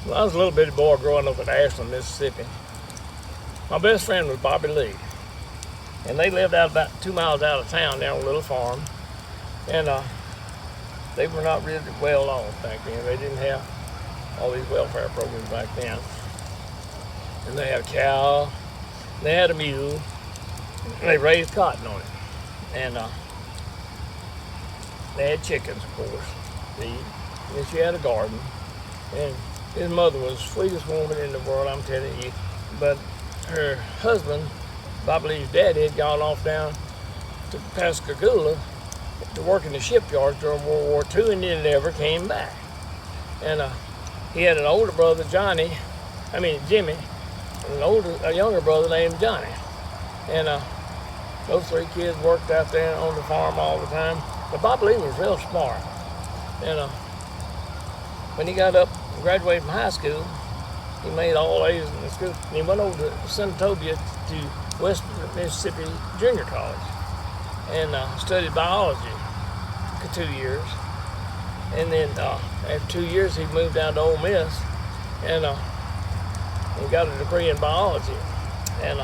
Well, I was a little bitty boy growing up in Ashland, Mississippi. My best friend was Bobby Lee, and they lived out about 2 miles out of town down on a little farm, and they were not really well off back then. They didn't have all these welfare programs back then. And they had a cow, they had a mule, and they raised cotton on it. And they had chickens, of course, to eat. And then she had a garden. And his mother was the sweetest woman in the world, I'm telling you. But her husband, Bobby Lee's daddy, had gone off down to Pascagoula to work in the shipyards during World War II, and then never came back. And he had an older brother, Jimmy, and a younger brother named Johnny. And those three kids worked out there on the farm all the time. But Bobby Lee was real smart. And when he got up and graduated from high school, he made all A's in the school. And he went over to Senatobia to West Mississippi Junior College and studied biology for 2 years. And then after 2 years, he moved down to Ole Miss and got a degree in biology. And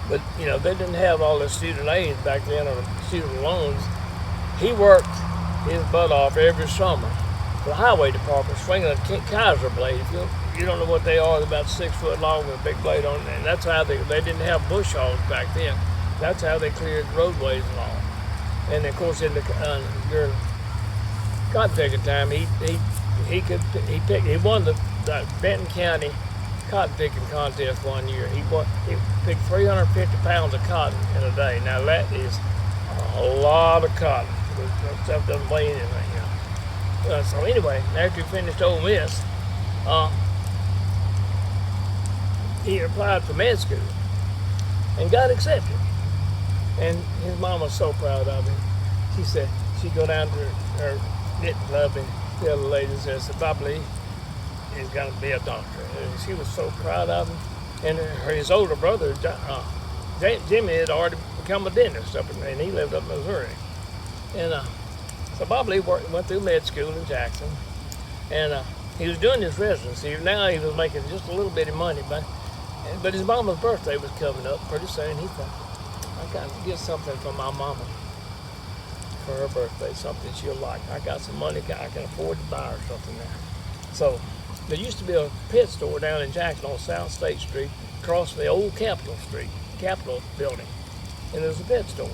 but you know, they didn't have all the student aid back then or student loans. He worked his butt off every summer for the highway department, swinging a Kaiser blade. If you don't know what they are, they're about 6 foot long with a big blade on it. And that's how they didn't have bush hogs back then. That's how they cleared roadways along. And of course, during cotton picking time, he won the Benton County cotton picking contest one year. He picked 350 pounds of cotton in a day. Now that is a lot of cotton. That stuff doesn't weigh anything, you know. So anyway, after he finished Ole Miss, he applied for med school and got accepted. And his mom was so proud of him. She said she'd go down to her knitting club and tell the ladies there, said, Bobby Lee is going to be a doctor. And she was so proud of him. And his older brother, Jimmy, had already become a dentist and he lived up in Missouri. And so Bobby Lee went through med school in Jackson. And he was doing his residency. Now he was making just a little bit of money. But his mama's birthday was coming up pretty soon. He thought, I got to get something for my mama for her birthday, something she'll like. I got some money I can afford to buy her something there. So there used to be a pet store down in Jackson on South State Street, across the old Capitol building, and there was a pet store.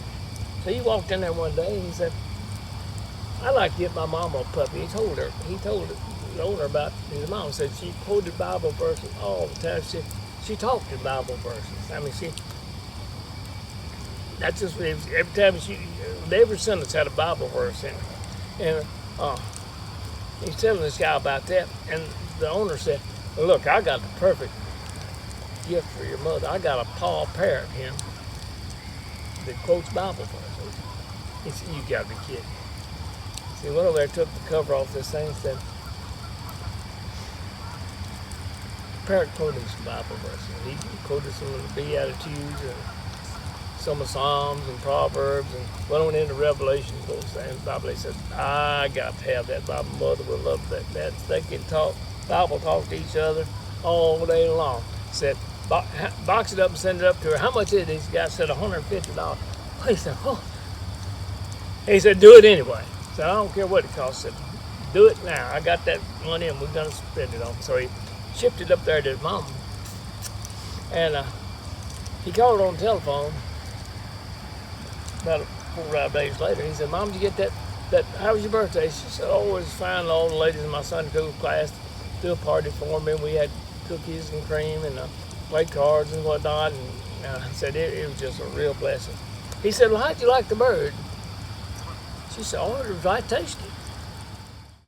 So he walked in there one day and he said, I'd like to get my mama a puppy. He told the owner about his mom. Said she quoted Bible verses all the time. She talked in Bible verses. I mean, that's just every time every sentence had a Bible verse in it. And he's telling this guy about that, and the owner said, well, look, I got the perfect gift for your mother. I got a Paul parrot here that quotes Bible verses. He said, you gotta be kidding. So he went over there, took the cover off this thing, and said, parrot quoted some Bible verses. He quoted some of the Beatitudes and some of Psalms and Proverbs, and went on into Revelation. And Bobby said, I got to have that. My mother would love that. They can talk, Bible talk to each other all day long. Said, box it up and send it up to her. How much is it? These guys said $150. He said, oh. He said, do it anyway. He said, I don't care what it costs. He said, do it now. I got that money and we're going to spend it on. So he shipped it up there to his mom. And he called her on the telephone about 4 or 5 days later. He said, Mom, did you get that, how was your birthday? She said, oh, it was fine. All the ladies in my Sunday school class threw a party for me. We had cookies and cream and played cards and whatnot. And he said, it was just a real blessing. He said, well, how'd you like the bird? She said, oh, it was right tasty.